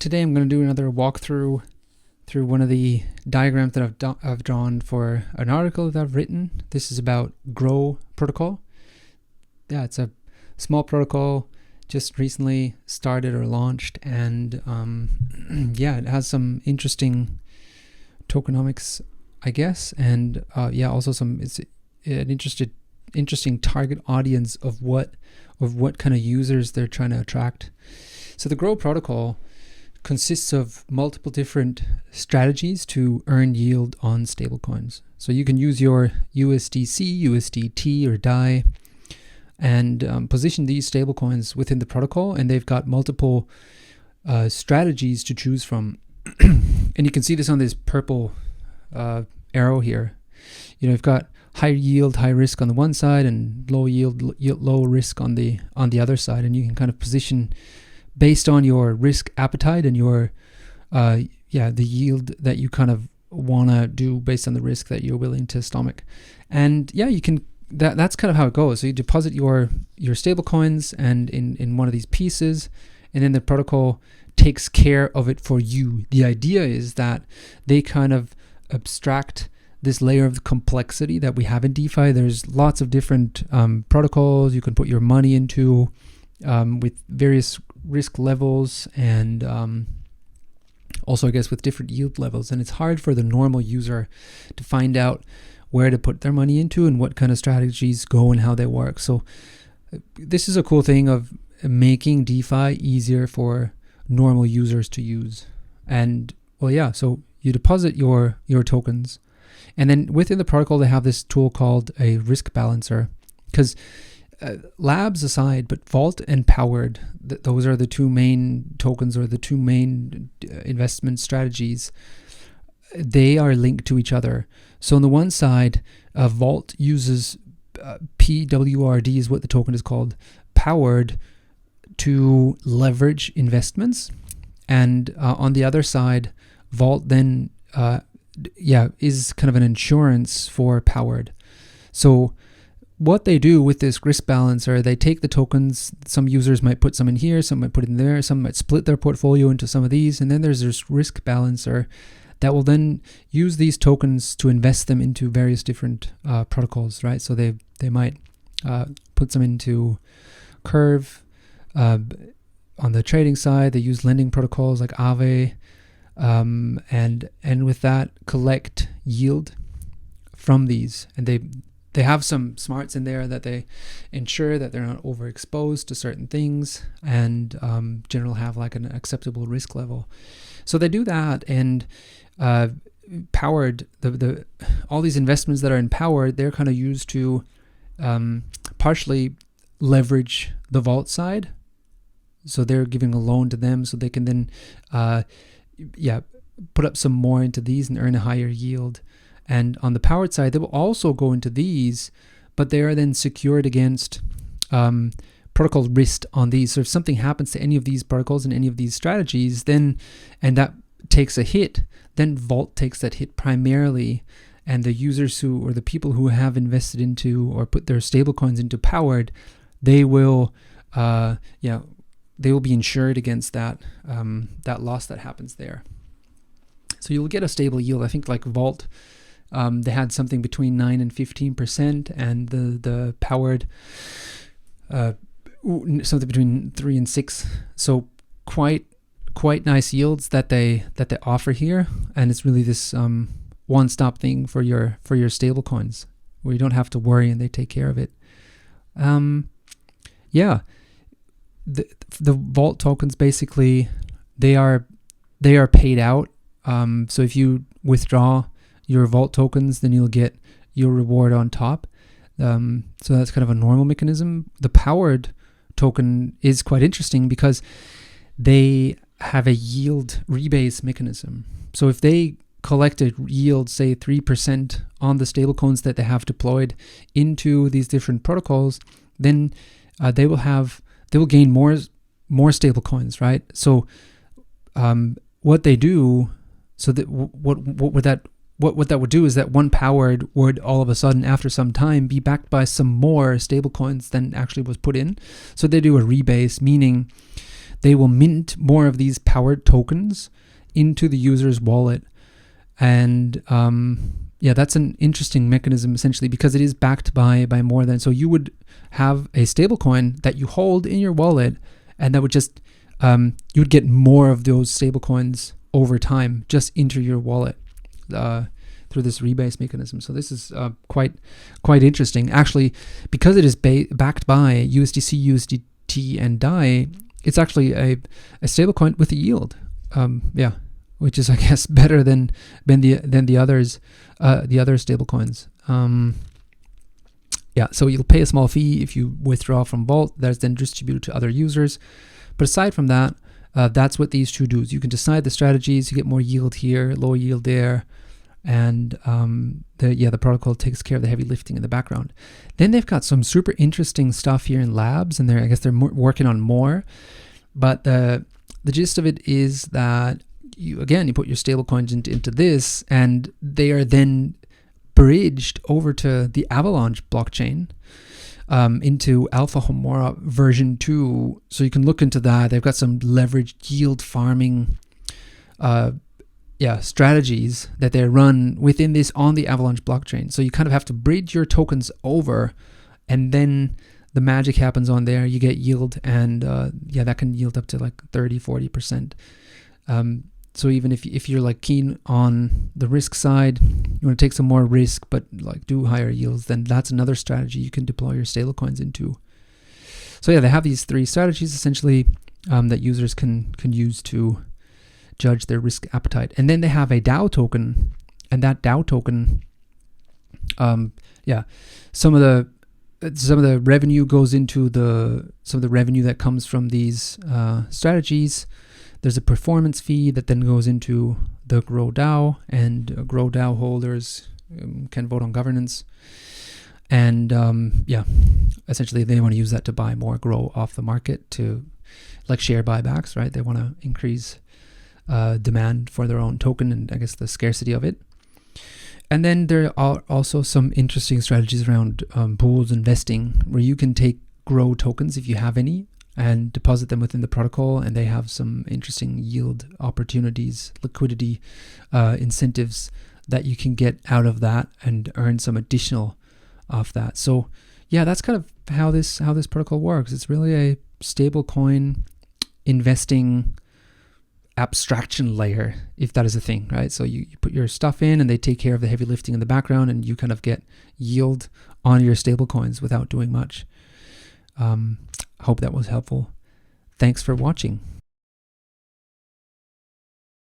today I'm going to do another walkthrough through one of the diagrams that I've drawn for an article that I've written. This is about Gro protocol. Yeah, it's a small protocol, just recently started or launched, and yeah, it has some interesting tokenomics, I guess, and yeah, also it's an interesting target audience of what kind of users they're trying to attract. So the Gro protocol consists of multiple different strategies to earn yield on stablecoins. So you can use your USDC, USDT, or DAI and position these stablecoins within the protocol, and they've got multiple strategies to choose from. And you can see this on this purple arrow here. You know, you've got high yield, high risk on the one side, and low yield, low risk on the other side, and you can kind of position based on your risk appetite and your the yield that you kind of want to do based on the risk that you're willing to stomach. And yeah, you can that's kind of how it goes. So you deposit your stable coins and in one of these pieces, and then the protocol takes care of it for you. The idea is that they kind of abstract this layer of complexity that we have in DeFi. There's lots of different protocols you can put your money into with various risk levels, and also I guess with different yield levels, and it's hard for the normal user to find out where to put their money into and what kind of strategies go and how they work. So this is a cool thing of making DeFi easier for normal users to use. And well, yeah, so you deposit your tokens, and then within the protocol they have this tool called a risk balancer, because labs aside, but Vault and Powered, those are the two main tokens or the two main investment strategies. They are linked to each other. So on the one side, Vault uses PWRD is what the token is called, Powered, to leverage investments. And on the other side, Vault then is kind of an insurance for Powered. So what they do with this risk balancer, they take the tokens. Some users might put some in here, some might put it in there, some might split their portfolio into some of these, and then there's this risk balancer that will then use these tokens to invest them into various different protocols, right? So they might put some into Curve. On the trading side, they use lending protocols like Aave, and with that collect yield from these, and they have some smarts in there that they ensure that they're not overexposed to certain things, and generally have like an acceptable risk level. So they do that, and Powered, all these investments that are in Powered, they're kind of used to partially leverage the Vault side. So they're giving a loan to them so they can then put up some more into these and earn a higher yield. And on the Powered side, they will also go into these, but they are then secured against protocol risk on these. So if something happens to any of these protocols and any of these strategies, then, and that takes a hit, then Vault takes that hit primarily, and the users or the people who have invested into or put their stablecoins into Powered, they will they will be insured against that loss that happens there. So you'll get a stable yield. I think like Vault, they had something between 9 and 15%, and the Powered something between 3 and 6. So quite nice yields that they offer here, and it's really this one-stop thing for your stable coins where you don't have to worry and they take care of it. The Vault tokens, basically they are paid out. So if you withdraw your Vault tokens, then you'll get your reward on top. So that's kind of a normal mechanism. The Powered token is quite interesting because they have a yield rebase mechanism. So if they collect a yield, say 3% on the stablecoins that they have deployed into these different protocols, then they will gain more stablecoins, right? So what they do, so that what that would do is that one Powered would all of a sudden, after some time, be backed by some more stablecoins than actually was put in. So they do a rebase, meaning they will mint more of these powered tokens into the user's wallet. And that's an interesting mechanism, essentially, because it is backed by more than. So you would have a stablecoin that you hold in your wallet, and that would just you would get more of those stablecoins over time just into your wallet through this rebase mechanism. So this is quite interesting, actually, because it is backed by USDC, USDT, and DAI. It's actually a stablecoin with a yield. Which is, I guess, better than the others, the other stablecoins. So you'll pay a small fee if you withdraw from Vault. That's then distributed to other users. But aside from that, that's what these two do. You can decide the strategies. You get more yield here, lower yield there, and the protocol takes care of the heavy lifting in the background. Then they've got some super interesting stuff here in labs, and I guess they're working on more. But the gist of it is that you put your stablecoins into this, and they are then bridged over to the Avalanche blockchain, into Alpha Homora version 2. So you can look into that. They've got some leveraged yield farming strategies that they run within this on the Avalanche blockchain. So you kind of have to bridge your tokens over, and then the magic happens on there. You get yield, and that can yield up to like 30-40%. So even if you're like keen on the risk side, you want to take some more risk but like do higher yields, then that's another strategy you can deploy your stablecoins into. So they have these three strategies essentially that users can use to judge their risk appetite. And then they have a DAO token, and that DAO token, some of the revenue goes into some of the revenue that comes from these strategies. There's a performance fee that then goes into the Gro DAO, and Gro DAO holders can vote on governance. And essentially they want to use that to buy more Gro off the market, to like share buybacks, right? They want to increase demand for their own token, and I guess the scarcity of it. And then there are also some interesting strategies around pools investing, where you can take Gro tokens, if you have any, and deposit them within the protocol, and they have some interesting yield opportunities, liquidity incentives that you can get out of that and earn some additional off that. So that's kind of how this protocol works. It's really a stable coin investing abstraction layer, if that is a thing, right? So you put your stuff in, and they take care of the heavy lifting in the background, and you kind of get yield on your stable coins without doing much. Hope that was helpful. Thanks for watching.